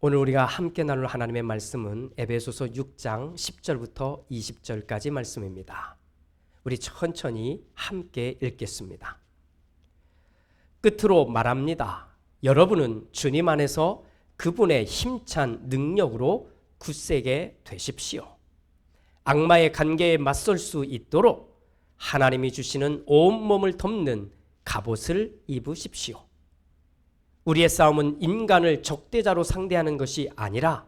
오늘 우리가 함께 나눌 하나님의 말씀은 에베소서 6장 10절부터 20절까지 말씀입니다. 우리 천천히 함께 읽겠습니다. 끝으로 말합니다. 여러분은 주님 안에서 그분의 힘찬 능력으로 굳세게 되십시오. 악마의 관계에 맞설 수 있도록 하나님이 주시는 온몸을 덮는 갑옷을 입으십시오. 우리의 싸움은 인간을 적대자로 상대하는 것이 아니라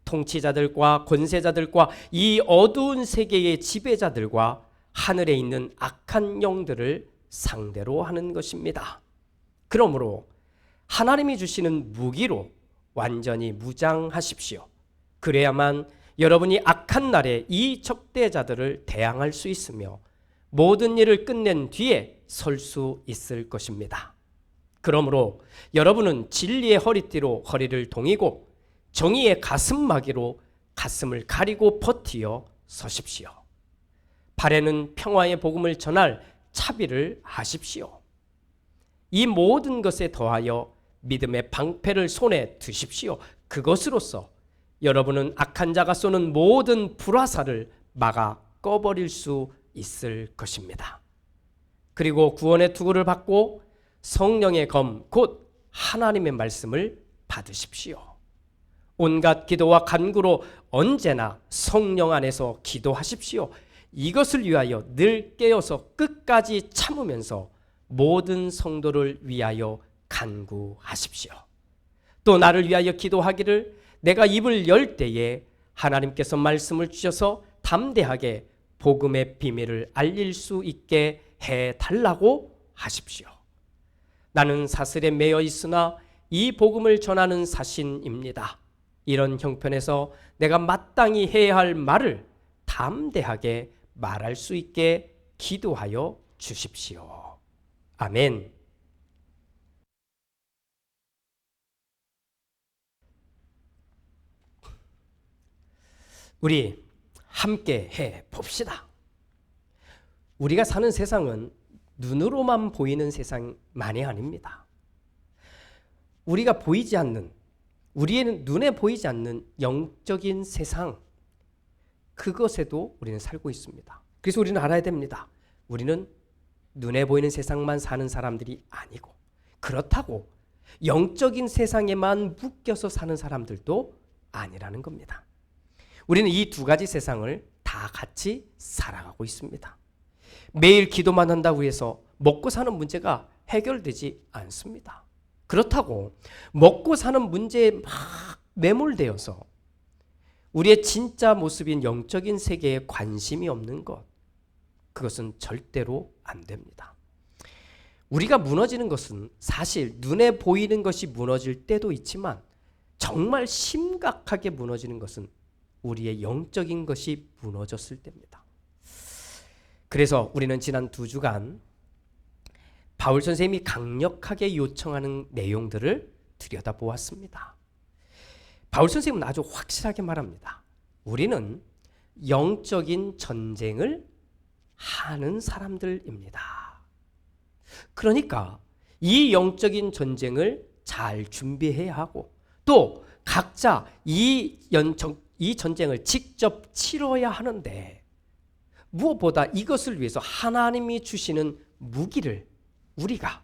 통치자들과 권세자들과 이 어두운 세계의 지배자들과 하늘에 있는 악한 영들을 상대로 하는 것입니다. 그러므로 하나님이 주시는 무기로 완전히 무장하십시오. 그래야만 여러분이 악한 날에 이 적대자들을 대항할 수 있으며 모든 일을 끝낸 뒤에 설 수 있을 것입니다. 그러므로 여러분은 진리의 허리띠로 허리를 동이고 정의의 가슴막이로 가슴을 가리고 버티어 서십시오. 발에는 평화의 복음을 전할 차비를 하십시오. 이 모든 것에 더하여 믿음의 방패를 손에 드십시오. 그것으로서 여러분은 악한 자가 쏘는 모든 불화살을 막아 꺼버릴 수 있을 것입니다. 그리고 구원의 투구를 받고 성령의 검, 곧 하나님의 말씀을 받으십시오. 온갖 기도와 간구로 언제나 성령 안에서 기도하십시오. 이것을 위하여 늘 깨어서 끝까지 참으면서 모든 성도를 위하여 간구하십시오. 또 나를 위하여 기도하기를 내가 입을 열 때에 하나님께서 말씀을 주셔서 담대하게 복음의 비밀을 알릴 수 있게 해달라고 하십시오. 나는 사슬에 매여 있으나 이 복음을 전하는 사신입니다. 이런 형편에서 내가 마땅히 해야 할 말을 담대하게 말할 수 있게 기도하여 주십시오. 아멘. 우리 함께 해 봅시다. 우리가 사는 세상은 눈으로만 보이는 세상만이 아닙니다. 우리가 보이지 않는, 우리의 눈에 보이지 않는 영적인 세상, 그것에도 우리는 살고 있습니다. 그래서 우리는 알아야 됩니다. 우리는 눈에 보이는 세상만 사는 사람들이 아니고, 그렇다고 영적인 세상에만 묶여서 사는 사람들도 아니라는 겁니다. 우리는 이 두 가지 세상을 다 같이 살아가고 있습니다. 매일 기도만 한다고 해서 먹고 사는 문제가 해결되지 않습니다. 그렇다고 먹고 사는 문제에 막 매몰되어서 우리의 진짜 모습인 영적인 세계에 관심이 없는 것, 그것은 절대로 안 됩니다. 우리가 무너지는 것은 사실 눈에 보이는 것이 무너질 때도 있지만 정말 심각하게 무너지는 것은 우리의 영적인 것이 무너졌을 때입니다. 그래서 우리는 지난 2주간 바울 선생님이 강력하게 요청하는 내용들을 들여다보았습니다. 바울 선생님은 아주 확실하게 말합니다. 우리는 영적인 전쟁을 하는 사람들입니다. 그러니까 이 영적인 전쟁을 잘 준비해야 하고 또 각자 이 전쟁을 직접 치러야 하는데 무엇보다 이것을 위해서 하나님이 주시는 무기를 우리가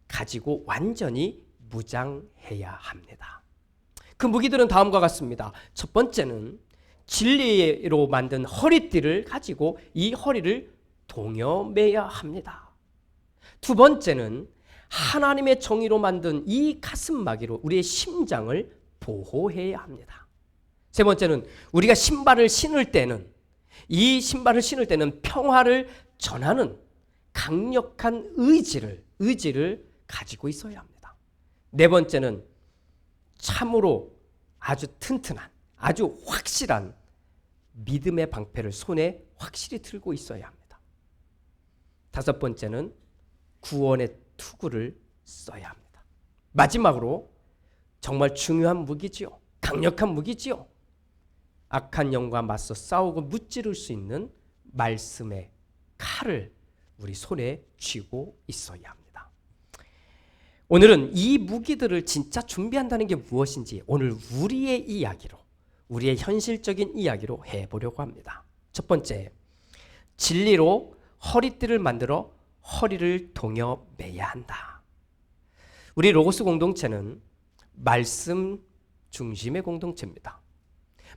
가지고 완전히 무장해야 합니다. 그 무기들은 다음과 같습니다. 첫 번째는 진리로 만든 허리띠를 가지고 이 허리를 동여매야 합니다. 두 번째는 하나님의 정의로 만든 이 가슴막이로 우리의 심장을 보호해야 합니다. 세 번째는 우리가 신발을 신을 때는 이 신발을 신을 때는 평화를 전하는 강력한 의지를 가지고 있어야 합니다. 네 번째는 참으로 아주 튼튼한, 아주 확실한 믿음의 방패를 손에 확실히 들고 있어야 합니다. 다섯 번째는 구원의 투구를 써야 합니다. 마지막으로 정말 중요한 무기지요. 강력한 무기지요. 악한 영과 맞서 싸우고 무찌를 수 있는 말씀의 칼을 우리 손에 쥐고 있어야 합니다. 오늘은 이 무기들을 진짜 준비한다는 게 무엇인지 오늘 우리의 이야기로, 우리의 현실적인 이야기로 해보려고 합니다. 첫 번째, 진리로 허리띠를 만들어 허리를 동여 매야 한다. 우리 로고스 공동체는 말씀 중심의 공동체입니다.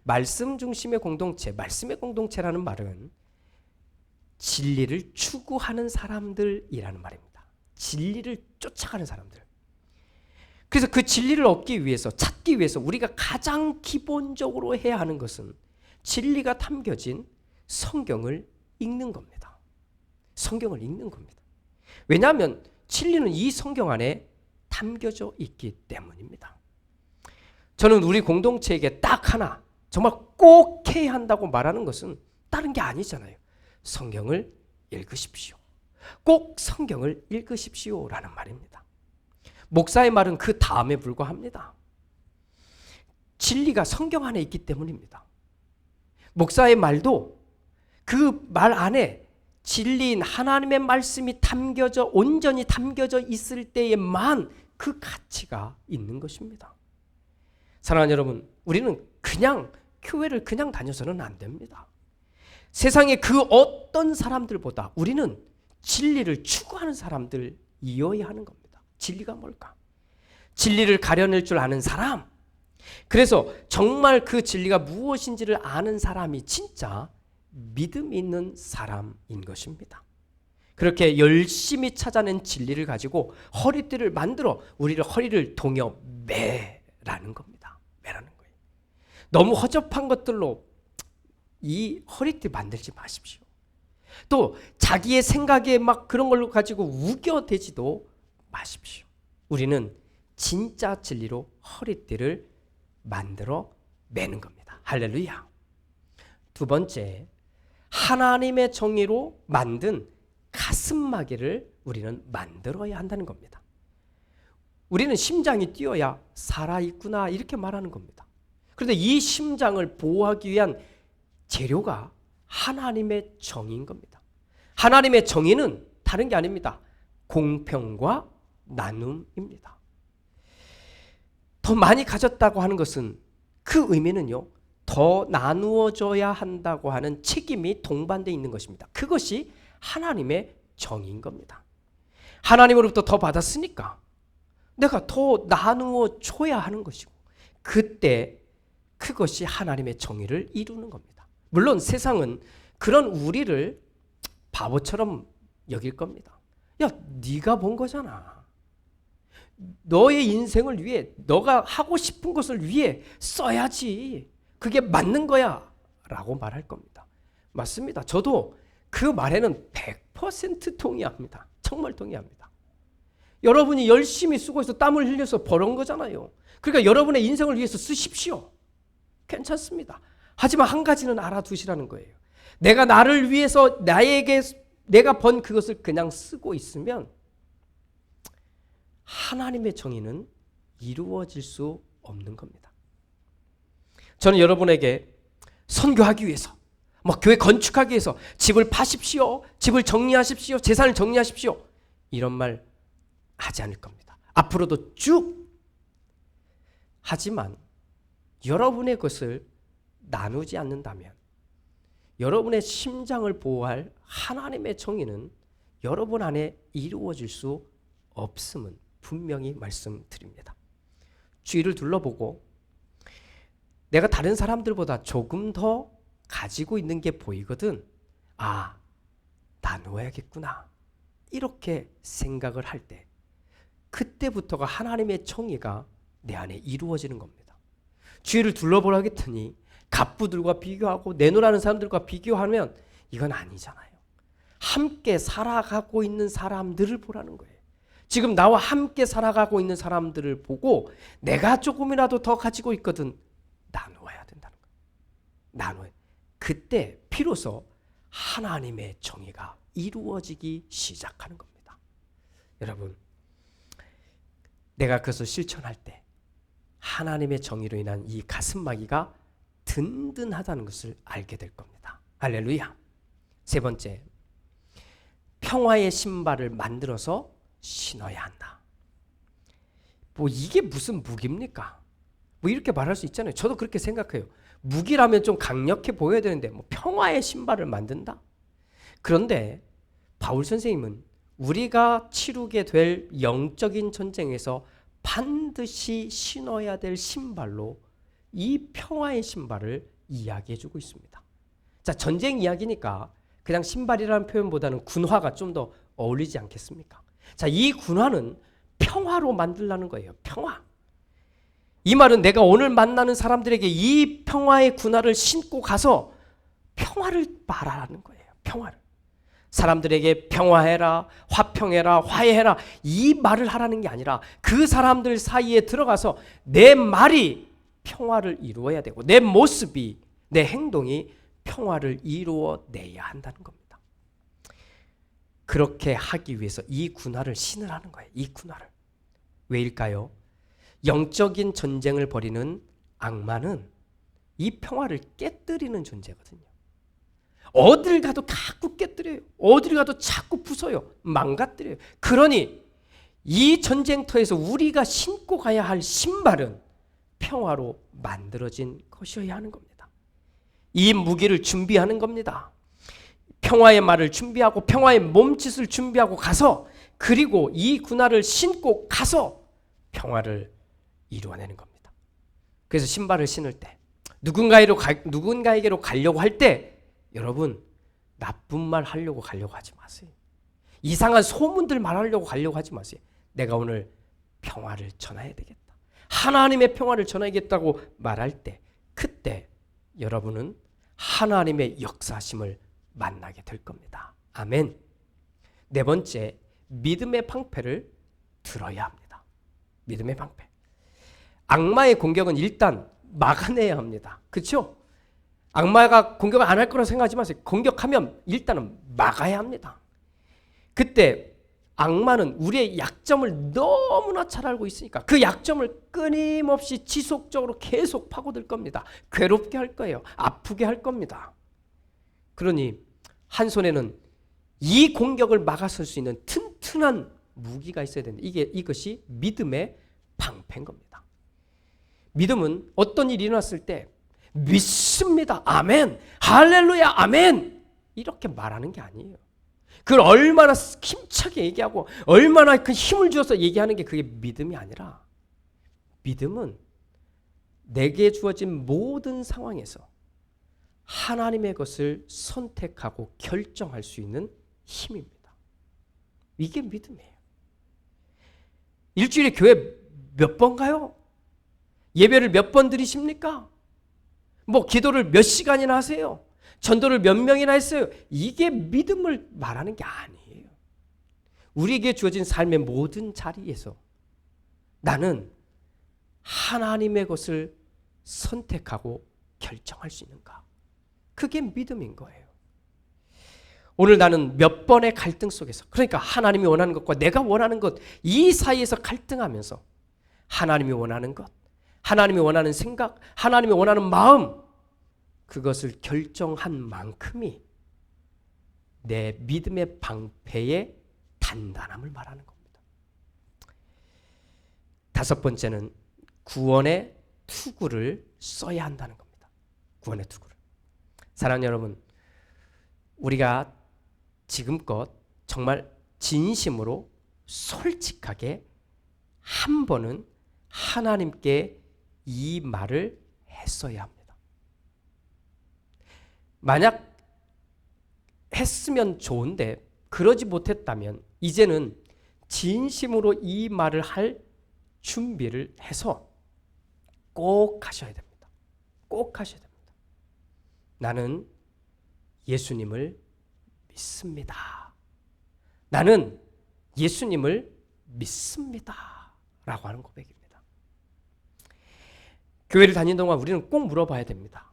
말씀 중심의 공동체, 말씀의 공동체라는 말은 진리를 추구하는 사람들이라는 말입니다. 진리를 쫓아가는 사람들. 그래서 그 진리를 얻기 위해서, 찾기 위해서 우리가 가장 기본적으로 해야 하는 것은 진리가 담겨진 성경을 읽는 겁니다. 성경을 읽는 겁니다. 왜냐하면 진리는 이 성경 안에 담겨져 있기 때문입니다. 저는 우리 공동체에게 딱 하나, 정말 꼭 해야 한다고 말하는 것은 다른 게 아니잖아요. 성경을 읽으십시오. 꼭 성경을 읽으십시오라는 말입니다. 목사의 말은 그 다음에 불과합니다. 진리가 성경 안에 있기 때문입니다. 목사의 말도 그 말 안에 진리인 하나님의 말씀이 담겨져, 온전히 담겨져 있을 때에만 그 가치가 있는 것입니다. 사랑하는 여러분, 우리는 그냥 교회를 그냥 다녀서는 안 됩니다. 세상의 그 어떤 사람들보다 우리는 진리를 추구하는 사람들이어야 하는 겁니다. 진리가 뭘까? 진리를 가려낼 줄 아는 사람. 그래서 정말 그 진리가 무엇인지를 아는 사람이 진짜 믿음 있는 사람인 것입니다. 그렇게 열심히 찾아낸 진리를 가지고 허리띠를 만들어 우리를 허리를 동여 매라는 겁니다. 매라는 거예요. 너무 허접한 것들로 이 허리띠 만들지 마십시오. 또 자기의 생각에 막 그런 걸로 가지고 우겨대지도 마십시오. 우리는 진짜 진리로 허리띠를 만들어 매는 겁니다. 할렐루야. 두 번째, 하나님의 정의로 만든 가슴마개를 우리는 만들어야 한다는 겁니다. 우리는 심장이 뛰어야 살아있구나 이렇게 말하는 겁니다. 그런데 이 심장을 보호하기 위한 재료가 하나님의 정의인 겁니다. 하나님의 정의는 다른 게 아닙니다. 공평과 나눔입니다. 더 많이 가졌다고 하는 것은 그 의미는요, 더 나누어져야 한다고 하는 책임이 동반되어 있는 것입니다. 그것이 하나님의 정의인 겁니다. 하나님으로부터 더 받았으니까 내가 더 나누어 줘야 하는 것이고, 그때 그것이 하나님의 정의를 이루는 겁니다. 물론 세상은 그런 우리를 바보처럼 여길 겁니다. 야, 네가 본 거잖아. 너의 인생을 위해, 너가 하고 싶은 것을 위해 써야지. 그게 맞는 거야 라고 말할 겁니다. 맞습니다. 저도 그 말에는 100% 동의합니다. 정말 동의합니다. 여러분이 열심히 수고해서 땀을 흘려서 벌은 거잖아요. 그러니까 여러분의 인생을 위해서 쓰십시오. 괜찮습니다. 하지만 한 가지는 알아두시라는 거예요. 내가 나를 위해서 내가 번 그것을 그냥 쓰고 있으면 하나님의 정의는 이루어질 수 없는 겁니다. 저는 여러분에게 선교하기 위해서, 교회 건축하기 위해서 집을 파십시오, 집을 정리하십시오, 재산을 정리하십시오, 이런 말 하지 않을 겁니다. 앞으로도 쭉. 하지만 여러분의 것을 나누지 않는다면, 여러분의 심장을 보호할 하나님의 정의는 여러분 안에 이루어질 수 없음은 분명히 말씀드립니다. 주위를 둘러보고 내가 다른 사람들보다 조금 더 가지고 있는 게 보이거든. 아, 나누어야겠구나. 이렇게 생각을 할 때, 그때부터가 하나님의 정의가 내 안에 이루어지는 겁니다. 주위를 둘러보라 했더니 갑부들과 비교하고 내놓으라는 사람들과 비교하면 이건 아니잖아요. 함께 살아가고 있는 사람들을 보라는 거예요. 지금 나와 함께 살아가고 있는 사람들을 보고 내가 조금이라도 더 가지고 있거든. 나누어야 된다는 거예요. 나눠야. 그때 비로소 하나님의 정의가 이루어지기 시작하는 겁니다. 여러분, 내가 그것을 실천할 때 하나님의 정의로 인한 이 가슴막이가 든든하다는 것을 알게 될 겁니다. 할렐루야. 세 번째, 평화의 신발을 만들어서 신어야 한다. 뭐 이게 무슨 무기입니까? 뭐 이렇게 말할 수 있잖아요. 저도 그렇게 생각해요. 무기라면 좀 강력해 보여야 되는데 뭐 평화의 신발을 만든다? 그런데 바울 선생님은 우리가 치르게 될 영적인 전쟁에서 반드시 신어야 될 신발로 이 평화의 신발을 이야기해 주고 있습니다. 자, 전쟁 이야기니까 그냥 신발이라는 표현보다는 군화가 좀 더 어울리지 않겠습니까? 자, 이 군화는 평화로 만들라는 거예요. 평화. 이 말은 내가 오늘 만나는 사람들에게 이 평화의 군화를 신고 가서 평화를 말하라는 거예요. 평화를. 사람들에게 평화해라, 화평해라, 화해해라 이 말을 하라는 게 아니라 그 사람들 사이에 들어가서 내 말이 평화를 이루어야 되고 내 모습이, 내 행동이 평화를 이루어내야 한다는 겁니다. 그렇게 하기 위해서 이 군화를 신으라는 거예요. 이 군화를. 왜일까요? 영적인 전쟁을 벌이는 악마는 이 평화를 깨뜨리는 존재거든요. 어딜 가도 자꾸 깨뜨려요. 어딜 가도 자꾸 부숴요. 망가뜨려요. 그러니 이 전쟁터에서 우리가 신고 가야 할 신발은 평화로 만들어진 것이어야 하는 겁니다. 이 무기를 준비하는 겁니다. 평화의 말을 준비하고 평화의 몸짓을 준비하고 가서 그리고 이 군화를 신고 가서 평화를 이루어내는 겁니다. 그래서 신발을 신을 때 누군가에게로 가려고 할 때 여러분 나쁜 말 하려고 가려고 하지 마세요. 이상한 소문들 말하려고 가려고 하지 마세요. 내가 오늘 평화를 전해야 되겠다. 하나님의 평화를 전하겠다고 말할 때 그때 여러분은 하나님의 역사심을 만나게 될 겁니다. 아멘. 네 번째, 믿음의 방패를 들어야 합니다. 믿음의 방패. 악마의 공격은 일단 막아내야 합니다. 그렇죠? 악마가 공격을 안 할 거라고 생각하지 마세요. 공격하면 일단은 막아야 합니다. 그때 악마는 우리의 약점을 너무나 잘 알고 있으니까 그 약점을 끊임없이 지속적으로 계속 파고들 겁니다. 괴롭게 할 거예요. 아프게 할 겁니다. 그러니 한 손에는 이 공격을 막아설 수 있는 튼튼한 무기가 있어야 되는데 이것이 믿음의 방패인 겁니다. 믿음은 어떤 일이 일어났을 때 믿습니다. 아멘. 할렐루야. 아멘. 이렇게 말하는 게 아니에요. 그걸 얼마나 힘차게 얘기하고 얼마나 그 힘을 주어서 얘기하는 게 그게 믿음이 아니라 믿음은 내게 주어진 모든 상황에서 하나님의 것을 선택하고 결정할 수 있는 힘입니다. 이게 믿음이에요. 일주일에 교회 몇 번 가요? 예배를 몇 번 드리십니까? 뭐 기도를 몇 시간이나 하세요? 전도를 몇 명이나 했어요? 이게 믿음을 말하는 게 아니에요. 우리에게 주어진 삶의 모든 자리에서 나는 하나님의 것을 선택하고 결정할 수 있는가? 그게 믿음인 거예요. 오늘 나는 몇 번의 갈등 속에서, 그러니까 하나님이 원하는 것과 내가 원하는 것, 이 사이에서 갈등하면서 하나님이 원하는 것, 하나님이 원하는 생각, 하나님이 원하는 마음, 그것을 결정한 만큼이 내 믿음의 방패의 단단함을 말하는 겁니다. 다섯 번째는 구원의 투구를 써야 한다는 겁니다. 구원의 투구를. 사랑하는 여러분, 우리가 지금껏 정말 진심으로 솔직하게 한 번은 하나님께 이 말을 했어야 합니다. 만약 했으면 좋은데 그러지 못했다면 이제는 진심으로 이 말을 할 준비를 해서 꼭 하셔야 됩니다. 꼭 하셔야 됩니다. 나는 예수님을 믿습니다. 나는 예수님을 믿습니다. 라고 하는 고백입니다. 교회를 다니는 동안 우리는 꼭 물어봐야 됩니다.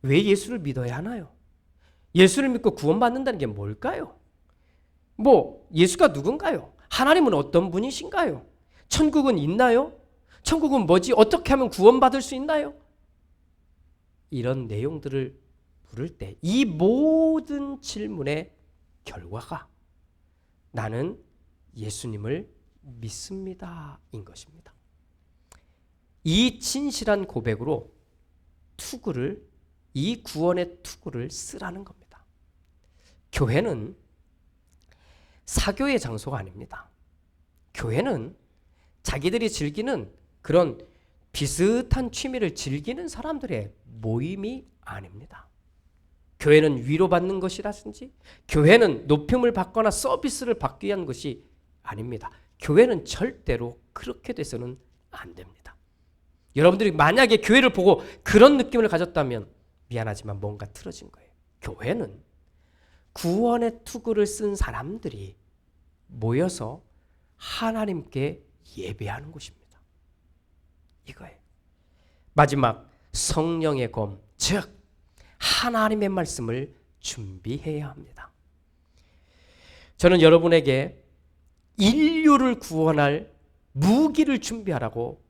왜 예수를 믿어야 하나요? 예수를 믿고 구원받는다는 게 뭘까요? 예수가 누군가요? 하나님은 어떤 분이신가요? 천국은 있나요? 천국은 뭐지? 어떻게 하면 구원받을 수 있나요? 이런 내용들을 물을 때 이 모든 질문의 결과가 나는 예수님을 믿습니다인 것입니다. 이 진실한 고백으로 이 구원의 투구를 쓰라는 겁니다. 교회는 사교의 장소가 아닙니다. 교회는 자기들이 즐기는 그런 비슷한 취미를 즐기는 사람들의 모임이 아닙니다. 교회는 위로받는 것이라든지 교회는 높임을 받거나 서비스를 받기 위한 것이 아닙니다. 교회는 절대로 그렇게 돼서는 안 됩니다. 여러분들이 만약에 교회를 보고 그런 느낌을 가졌다면 미안하지만 뭔가 틀어진 거예요. 교회는 구원의 투구를 쓴 사람들이 모여서 하나님께 예배하는 곳입니다. 이거예요. 마지막 성령의 검, 즉 하나님의 말씀을 준비해야 합니다. 저는 여러분에게 인류를 구원할 무기를 준비하라고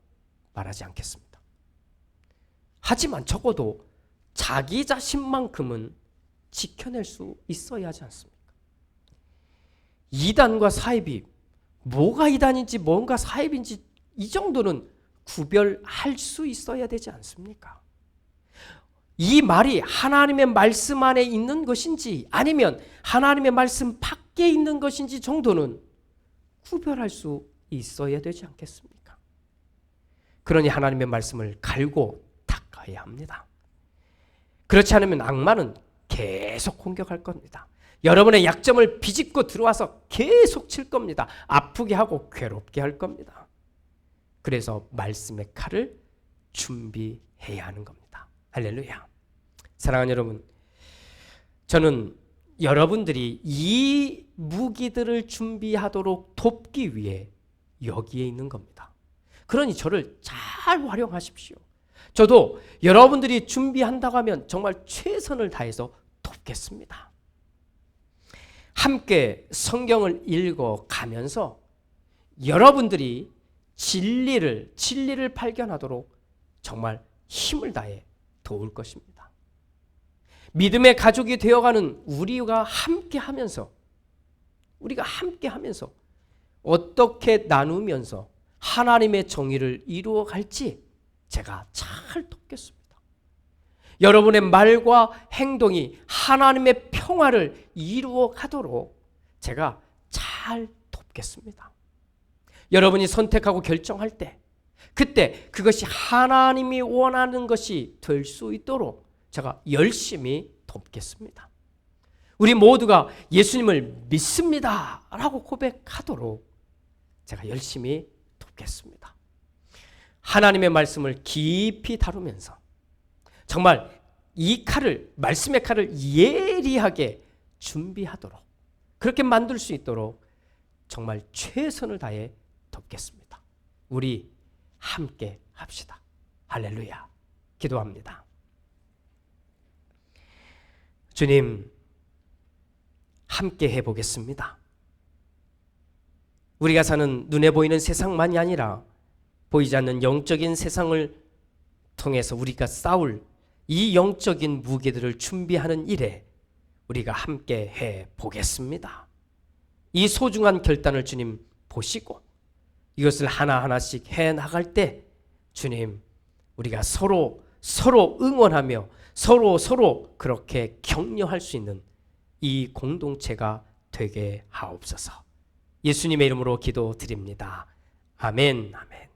말하지 않겠습니다. 하지만 적어도 자기 자신만큼은 지켜낼 수 있어야 하지 않습니까? 이단과 사입이 뭐가 이단인지 뭔가 사입인지 이 정도는 구별할 수 있어야 되지 않습니까? 이 말이 하나님의 말씀 안에 있는 것인지 아니면 하나님의 말씀 밖에 있는 것인지 정도는 구별할 수 있어야 되지 않겠습니까? 그러니 하나님의 말씀을 갈고 닦아야 합니다. 그렇지 않으면 악마는 계속 공격할 겁니다. 여러분의 약점을 비집고 들어와서 계속 칠 겁니다. 아프게 하고 괴롭게 할 겁니다. 그래서 말씀의 칼을 준비해야 하는 겁니다. 할렐루야. 사랑하는 여러분, 저는 여러분들이 이 무기들을 준비하도록 돕기 위해 여기에 있는 겁니다. 그러니 저를 잘 활용하십시오. 저도 여러분들이 준비한다고 하면 정말 최선을 다해서 돕겠습니다. 함께 성경을 읽어가면서 여러분들이 진리를 발견하도록 정말 힘을 다해 도울 것입니다. 믿음의 가족이 되어가는 우리가 함께 하면서 어떻게 나누면서 하나님의 정의를 이루어갈지 제가 잘 돕겠습니다. 여러분의 말과 행동이 하나님의 평화를 이루어가도록 제가 잘 돕겠습니다. 여러분이 선택하고 결정할 때 그때 그것이 하나님이 원하는 것이 될 수 있도록 제가 열심히 돕겠습니다. 우리 모두가 예수님을 믿습니다 라고 고백하도록 제가 열심히 돕겠습니다. 하나님의 말씀을 깊이 다루면서 정말 이 칼을, 말씀의 칼을 예리하게 준비하도록 그렇게 만들 수 있도록 정말 최선을 다해 돕겠습니다. 우리 함께 합시다. 할렐루야. 기도합니다. 주님, 함께 해보겠습니다. 우리가 사는 눈에 보이는 세상만이 아니라 보이지 않는 영적인 세상을 통해서 우리가 싸울 이 영적인 무기들을 준비하는 일에 우리가 함께 해보겠습니다. 이 소중한 결단을 주님 보시고 이것을 하나하나씩 해나갈 때 주님, 우리가 서로 응원하며 서로 그렇게 격려할 수 있는 이 공동체가 되게 하옵소서. 예수님의 이름으로 기도드립니다. 아멘. 아멘.